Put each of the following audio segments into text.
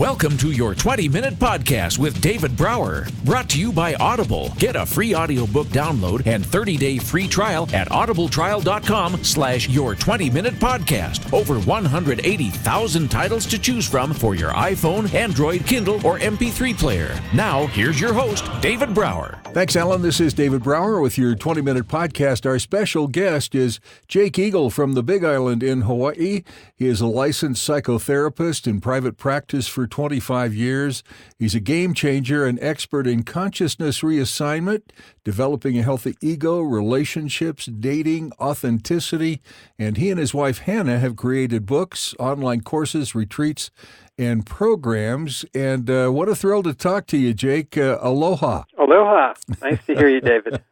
Welcome to your 20-minute podcast with David Brower, brought to you by Audible. Get a free audiobook download and 30-day free trial at audibletrial.com/your20-minute podcast. Over 180,000 titles to choose from for your iPhone, Android, Kindle, or MP3 player. Now, here's your host, David Brower. Thanks, Alan. This is David Brower with your 20-minute podcast. Our special guest is Jake Eagle from the Big Island in Hawaii. He is a licensed psychotherapist in private practice for 25 years. He's a game changer and expert in consciousness reassignment, developing a healthy ego, relationships, dating, authenticity, and he and his wife Hannah have created books, online courses, retreats, and programs. And what a thrill to talk to you, Jake. Aloha. Aloha. Nice to hear you, David.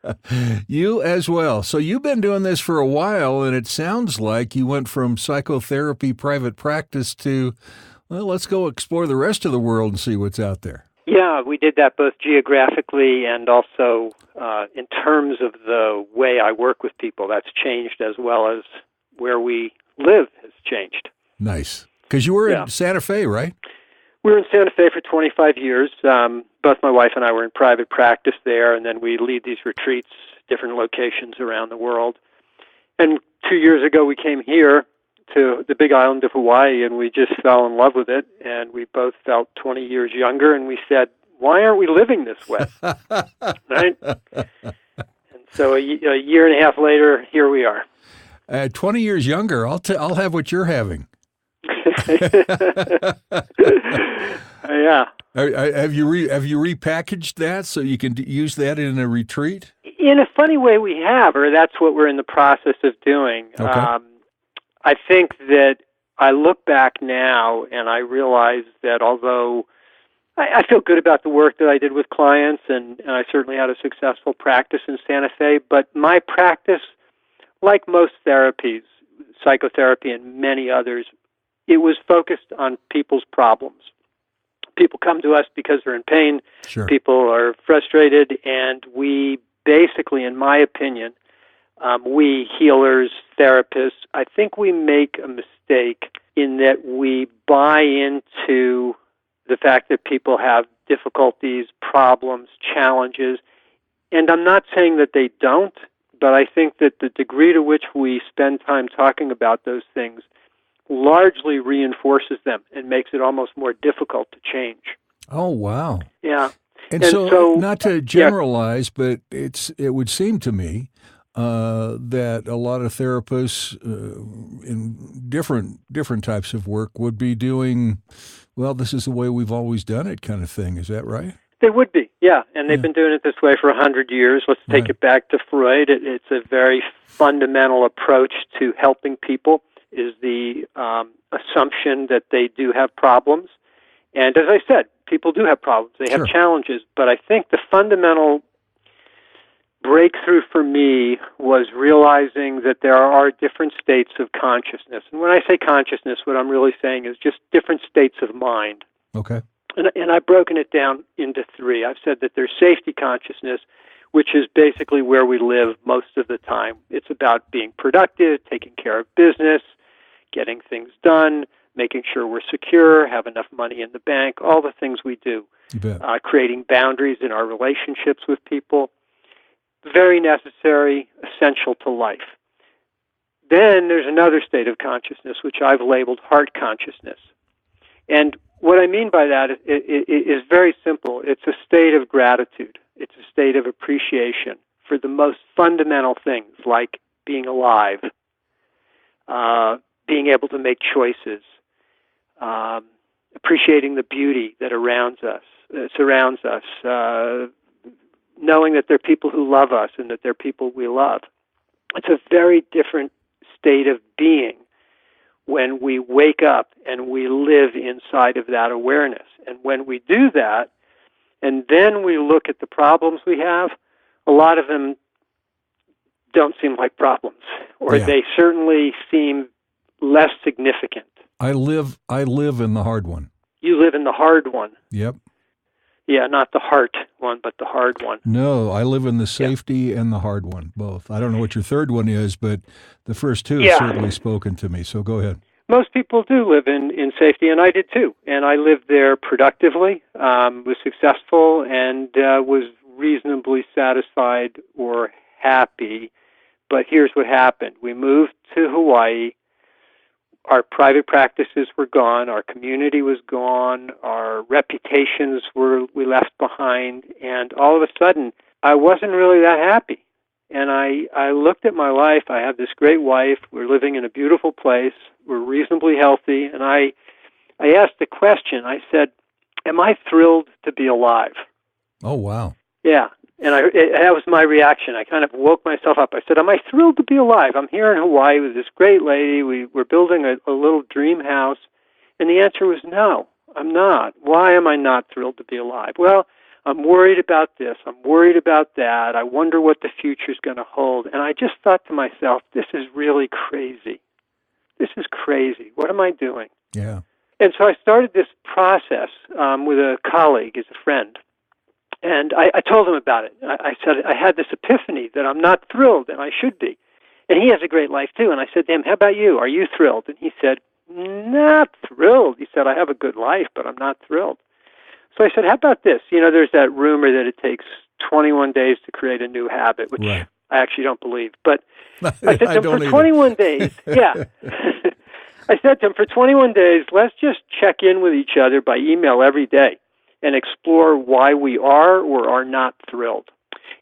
You as well. So you've been doing this for a while, and it sounds like you went from psychotherapy private practice to, well, let's go explore the rest of the world and see what's out there. Yeah, we did that both geographically and also in terms of the way I work with people. That's changed, as well as where we live has changed. Nice. Because you were in Santa Fe, right? We were in Santa Fe for 25 years. Both my wife and I were in private practice there, and then we lead these retreats, different locations around the world. And 2 years ago, we came here to the Big Island of Hawaii, and we just fell in love with it. And we both felt 20 years younger, and we said, why aren't we living this way? Right? And so a year and a half later, here we are. 20 years younger, I'll have what you're having. Yeah. Have you repackaged that so you can use that in a retreat? In a funny way, we have, or that's what we're in the process of doing. Okay. I think that I look back now and I realize that although I feel good about the work that I did with clients, and I certainly had a successful practice in Santa Fe, but my practice, like most therapies, psychotherapy and many others, it was focused on people's problems. People come to us because they're in pain. Sure. People are frustrated, and we basically, in my opinion, we healers, therapists, I think we make a mistake in that we buy into the fact that people have difficulties, problems, challenges. And I'm not saying that they don't, but I think that the degree to which we spend time talking about those things largely reinforces them and makes it almost more difficult to change. Oh, wow. Yeah. And so not to generalize, but it would seem to me that a lot of therapists in different types of work would be doing, well, this is the way we've always done it kind of thing. Is that right? They would be, yeah. And they've been doing it this way for 100 years. Let's take it back to Freud. It's a very fundamental approach to helping people, is the assumption that they do have problems. And as I said, people do have problems. They have challenges. But I think the fundamental breakthrough for me was realizing that there are different states of consciousness. And when I say consciousness, what I'm really saying is just different states of mind. Okay. And I've broken it down into three. I've said that there's safety consciousness, which is basically where we live most of the time. It's about being productive, taking care of business, getting things done, making sure we're secure, have enough money in the bank, all the things we do. You bet. Creating boundaries in our relationships with people. Very necessary, essential to life. Then there's another state of consciousness, which I've labeled heart consciousness. And what I mean by that is very simple. It's a state of gratitude. It's a state of appreciation for the most fundamental things, like being alive, being able to make choices, appreciating the beauty that surrounds us, knowing that there are people who love us and that there are people we love. It's a very different state of being when we wake up and we live inside of that awareness. And when we do that, and then we look at the problems we have, a lot of them don't seem like problems, or they certainly seem less significant. I live in the hard one. You live in the hard one. Yep. Yeah, not the heart one, but the hard one. No, I live in the safety and the hard one, both. I don't know what your third one is, but the first two have certainly spoken to me, so go ahead. Most people do live in safety, and I did too. And I lived there productively, was successful, and was reasonably satisfied or happy. But here's what happened. We moved to Hawaii. Our private practices were gone. Our community was gone. Our reputations we left behind. And all of a sudden, I wasn't really that happy. And I looked at my life. I have this great wife. We're living in a beautiful place. We're reasonably healthy. And I asked the question. I said, am I thrilled to be alive? Oh, wow. Yeah. And that was my reaction. I kind of woke myself up. I said, am I thrilled to be alive? I'm here in Hawaii with this great lady. We're building a little dream house. And the answer was no, I'm not. Why am I not thrilled to be alive? Well, I'm worried about this. I'm worried about that. I wonder what the future's going to hold. And I just thought to myself, this is really crazy. This is crazy. What am I doing? Yeah. And so I started this process with a colleague, as a friend. And I told him about it. I said, I had this epiphany that I'm not thrilled, and I should be. And he has a great life, too. And I said to him, how about you? Are you thrilled? And he said, not thrilled. He said, I have a good life, but I'm not thrilled. So I said, how about this? You know, there's that rumor that it takes 21 days to create a new habit, which right. I actually don't believe. But I said to him, for either. 21 days, yeah. I said to him, for 21 days, let's just check in with each other by email every day and explore why we are or are not thrilled.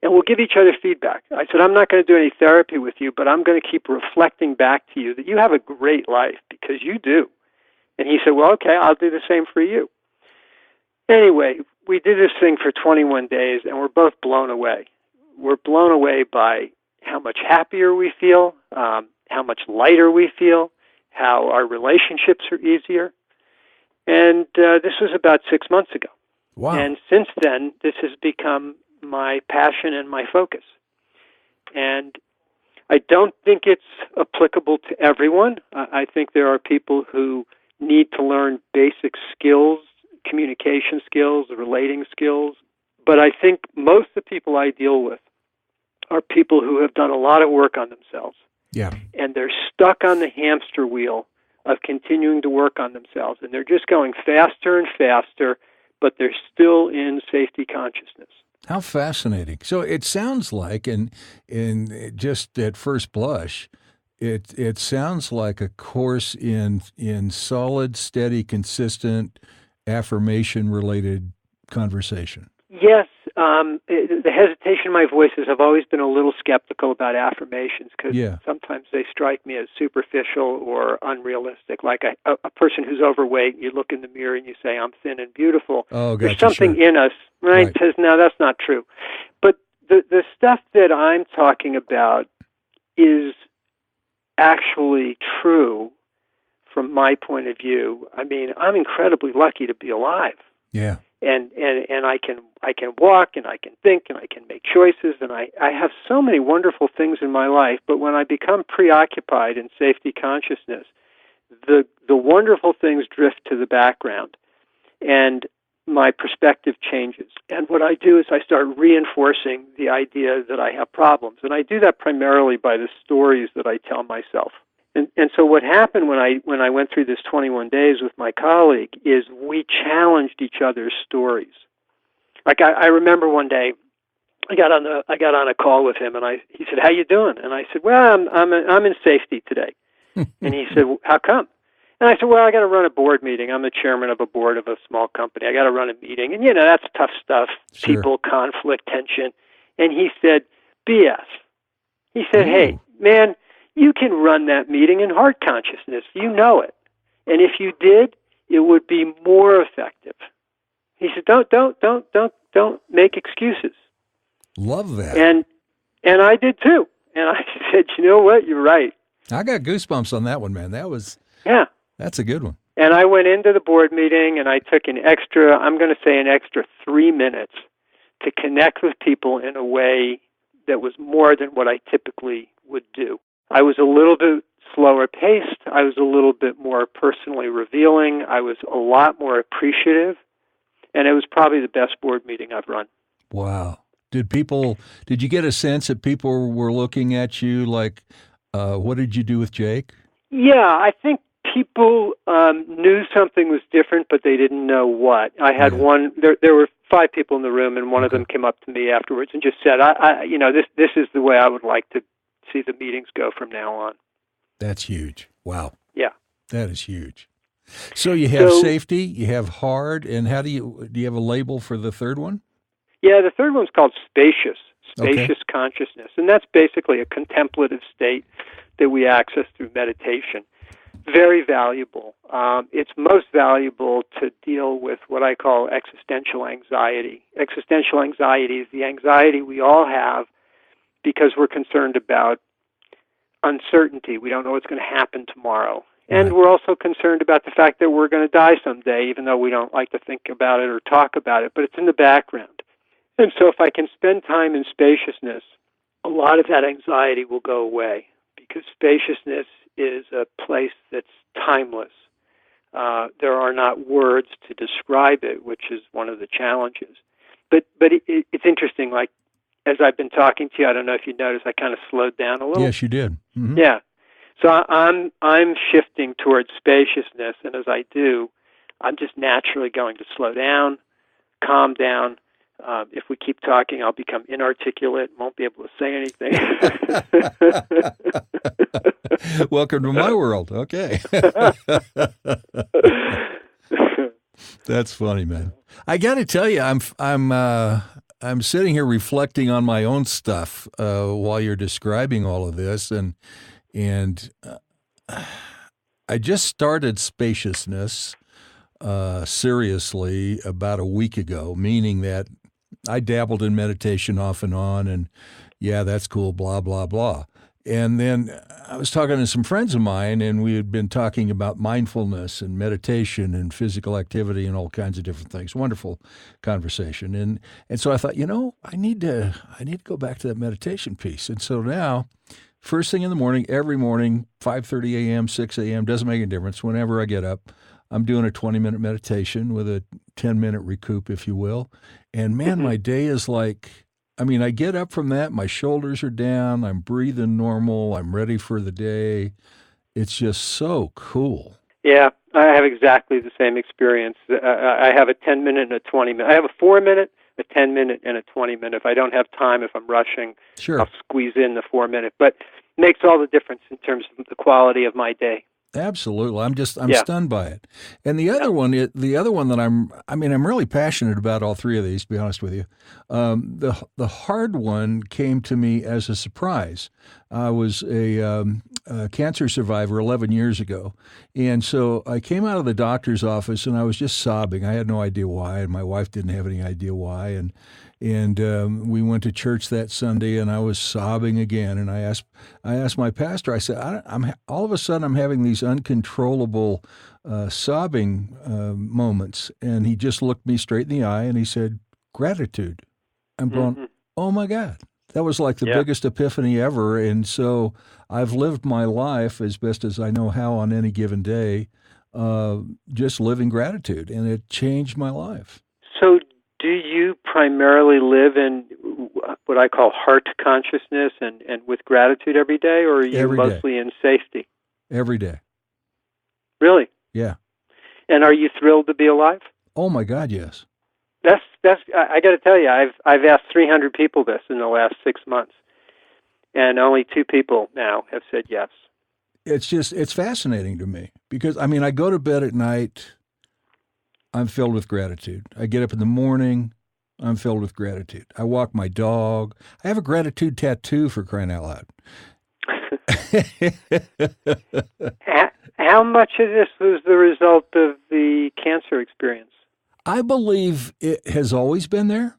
And we'll give each other feedback. I said, I'm not going to do any therapy with you, but I'm going to keep reflecting back to you that you have a great life, because you do. And he said, well, okay, I'll do the same for you. Anyway, we did this thing for 21 days, and we're both blown away. We're blown away by how much happier we feel, how much lighter we feel, how our relationships are easier. And this was about 6 months ago. Wow. And since then, this has become my passion and my focus. And I don't think it's applicable to everyone. I think there are people who need to learn basic skills, communication skills, relating skills. But I think most of the people I deal with are people who have done a lot of work on themselves. Yeah. And they're stuck on the hamster wheel of continuing to work on themselves. And they're just going faster and faster, but they're still in safety consciousness. How fascinating. So it sounds like, in just at first blush, it sounds like a course in solid, steady, consistent, affirmation-related conversation. Yes. The hesitation in my voice is I've always been a little skeptical about affirmations, because sometimes they strike me as superficial or unrealistic. Like a person who's overweight, you look in the mirror and you say, I'm thin and beautiful. Oh, gotcha, There's something sure. in us, right? Says, no, that's not true. But the stuff that I'm talking about is actually true from my point of view. I mean, I'm incredibly lucky to be alive. Yeah. And I can walk, and I can think, and I can make choices, and I have so many wonderful things in my life. But when I become preoccupied in safety consciousness, the wonderful things drift to the background, and my perspective changes. And what I do is I start reinforcing the idea that I have problems, and I do that primarily by the stories that I tell myself. And so what happened when I went through this 21 days with my colleague is we challenged each other's stories. Like I remember one day I got on a call with him, and he said, "How you doing?" And I said, "Well, I'm in safety today." And he said, well, "How come?" And I said, "Well, I got to run a board meeting. I'm the chairman of a board of a small company. I got to run a meeting, and that's tough stuff. Sure. People, conflict, tension." And he said, "BS." He said, "Hey, man, you can run that meeting in heart consciousness. You know it. And if you did, it would be more effective." He said, don't make excuses." Love that. And I did too. And I said, you know what? You're right. I got goosebumps on that one, man. That's a good one. And I went into the board meeting, and I took an extra 3 minutes to connect with people in a way that was more than what I typically would do. I was a little bit slower paced. I was a little bit more personally revealing. I was a lot more appreciative. And it was probably the best board meeting I've run. Wow. Did you get a sense that people were looking at you like, what did you do with Jake? Yeah, I think people knew something was different, but they didn't know what. I had one. There were 5 people in the room, and one of them came up to me afterwards and just said, this is the way I would like to see the meetings go from now on." That's huge. Wow. Yeah. That is huge. So you have safety, you have hard, and do you have a label for the third one? Yeah, the third one's called spacious consciousness, and that's basically a contemplative state that we access through meditation. Very valuable. It's most valuable to deal with what I call existential anxiety. Existential anxiety is the anxiety we all have because we're concerned about uncertainty. We don't know what's going to happen tomorrow. And we're also concerned about the fact that we're going to die someday, even though we don't like to think about it or talk about it, but it's in the background. And so if I can spend time in spaciousness, a lot of that anxiety will go away, because spaciousness is a place that's timeless. There are not words to describe it, which is one of the challenges. But it's interesting, like, as I've been talking to you, I don't know if you noticed, I kind of slowed down a little. Yes, you did. Mm-hmm. Yeah. So I'm shifting towards spaciousness, and as I do, I'm just naturally going to slow down, calm down. If we keep talking, I'll become inarticulate, won't be able to say anything. Welcome to my world. Okay. That's funny, man. I got to tell you, I'm sitting here reflecting on my own stuff while you're describing all of this, and I just started spaciousness seriously about a week ago, meaning that I dabbled in meditation off and on, and yeah, that's cool, blah, blah, blah. And then I was talking to some friends of mine, and we had been talking about mindfulness and meditation and physical activity and all kinds of different things. Wonderful conversation. And so I thought, I need to go back to that meditation piece. And so now, first thing in the morning, every morning, 5:30 a.m., 6 a.m., doesn't make a difference. Whenever I get up, I'm doing a 20-minute meditation with a 10-minute recoup, if you will. And man, my day is like, I get up from that, my shoulders are down, I'm breathing normal, I'm ready for the day. It's just so cool. Yeah, I have exactly the same experience. I have a 10-minute and a 20-minute. I have a 4-minute, a 10-minute, and a 20-minute. If I don't have time, if I'm rushing, sure, I'll squeeze in the 4-minute. But it makes all the difference in terms of the quality of my day. Absolutely. I'm stunned by it. And the other one that I'm really passionate about all three of these, to be honest with you. The hard one came to me as a surprise. I was a cancer survivor 11 years ago. And so I came out of the doctor's office and I was just sobbing. I had no idea why, and my wife didn't have any idea why. And we went to church that Sunday, and I was sobbing again. And I asked my pastor. I said, "I'm all of a sudden I'm having these uncontrollable sobbing moments." And he just looked me straight in the eye, and he said, "Gratitude." I'm going, "Oh my God." That was like the biggest epiphany ever. And so I've lived my life as best as I know how on any given day, just living gratitude, and it changed my life. So do you primarily live in what I call heart consciousness and with gratitude every day, or are you mostly in safety? Every day. Really? Yeah. And are you thrilled to be alive? Oh my God, yes. That's I got to tell you, I've asked 300 people this in the last 6 months, and only 2 people now have said yes. It's fascinating to me because I go to bed at night, I'm filled with gratitude. I get up in the morning, I'm filled with gratitude. I walk my dog. I have a gratitude tattoo, for crying out loud. How much of this was the result of the cancer experience? I believe it has always been there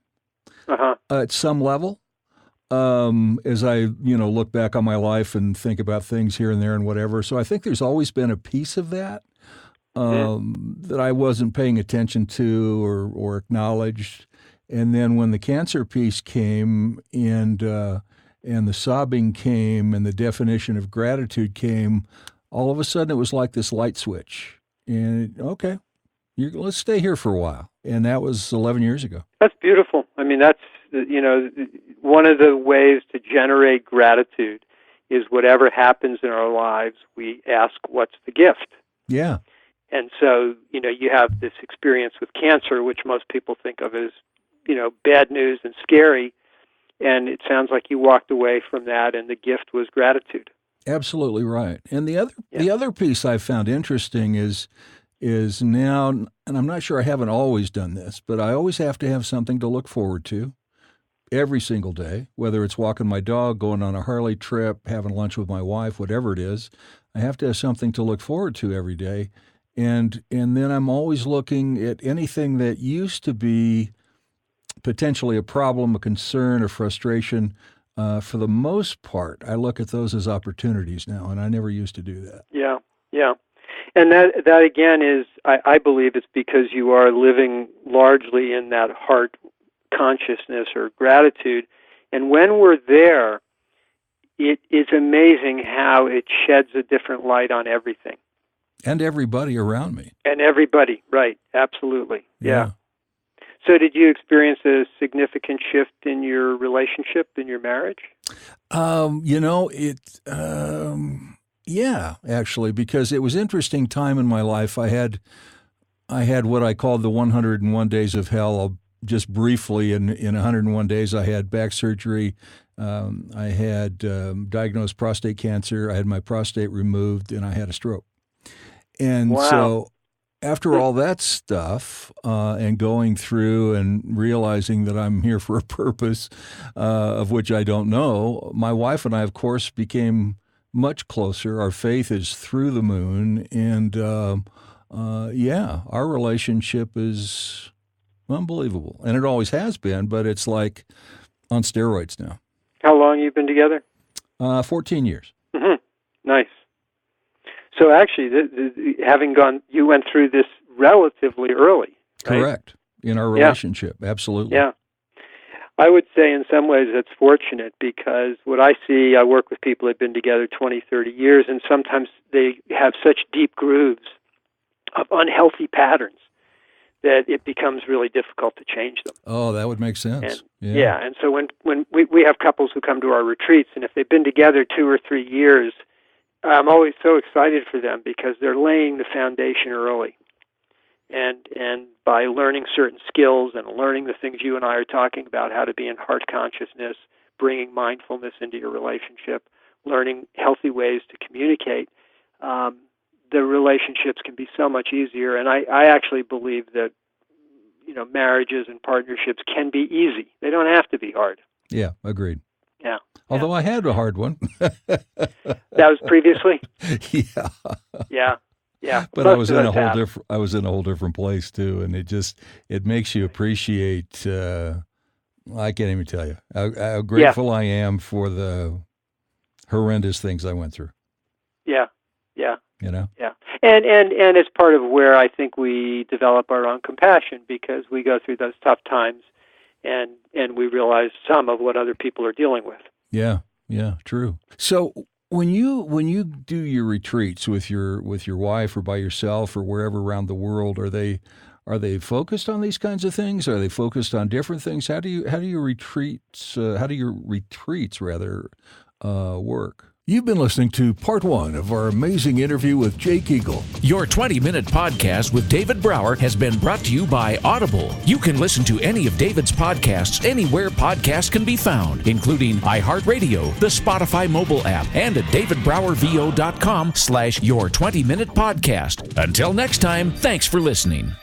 at some level. As I, look back on my life and think about things here and there and whatever. So I think there's always been a piece of that that I wasn't paying attention to or acknowledged. And then when the cancer piece came and the sobbing came and the definition of gratitude came, all of a sudden it was like this light switch. And let's stay here for a while. And that was 11 years ago. That's beautiful. That's, one of the ways to generate gratitude is whatever happens in our lives, we ask, what's the gift? Yeah. And so, you have this experience with cancer, which most people think of as, bad news and scary. And it sounds like you walked away from that, and the gift was gratitude. Absolutely right. And the other piece I found interesting is now, and I'm not sure I haven't always done this, but I always have to have something to look forward to every single day, whether it's walking my dog, going on a Harley trip, having lunch with my wife, whatever it is. I have to have something to look forward to every day. And then I'm always looking at anything that used to be potentially a problem, a concern, or frustration. For the most part, I look at those as opportunities now, and I never used to do that. Yeah. And that again is, I believe it's because you are living largely in that heart consciousness or gratitude. And when we're there, it is amazing how it sheds a different light on everything. And everybody around me. And everybody, right, absolutely. Yeah. So did you experience a significant shift in your relationship, in your marriage? Yeah, actually, because it was an interesting time in my life. I had what I called the 101 days of hell. Just briefly, in 101 days, I had back surgery. I had diagnosed prostate cancer. I had my prostate removed, and I had a stroke. And wow. So after all that stuff and going through and realizing that I'm here for a purpose of which I don't know, my wife and I, of course, became much closer. Our faith is through the moon. And, our relationship is unbelievable. And it always has been, but it's like on steroids now. How long have you been together? 14 years. Mm-hmm. Nice. So actually, you went through this relatively early, right? Correct. In our relationship, absolutely. Yeah. I would say in some ways that's fortunate because what I see, I work with people that have been together 20, 30 years, and sometimes they have such deep grooves of unhealthy patterns that it becomes really difficult to change them. Oh, that would make sense. And, and so when we have couples who come to our retreats, and if they've been together 2 or 3 years, I'm always so excited for them because they're laying the foundation early. And by learning certain skills and learning the things you and I are talking about, how to be in heart consciousness, bringing mindfulness into your relationship, learning healthy ways to communicate, the relationships can be so much easier. And I actually believe that, marriages and partnerships can be easy. They don't have to be hard. Yeah, agreed. Yeah. Although I had a hard one. That was previously? Yeah. Yeah. But I was in a whole different place too, and it makes you appreciate I can't even tell you how grateful I am for the horrendous things I went through. Yeah. Yeah. And it's part of where I think we develop our own compassion because we go through those tough times and we realize some of what other people are dealing with. Yeah, true. So when you do your retreats with your wife or by yourself or wherever around the world, are they focused on these kinds of things? Are they focused on different things? How do your retreats work? You've been listening to part 1 of our amazing interview with Jake Eagle. Your 20-minute podcast with David Brower has been brought to you by Audible. You can listen to any of David's podcasts anywhere podcasts can be found, including iHeartRadio, the Spotify mobile app, and at davidbrowervo.com/your20-minute podcast. Until next time, thanks for listening.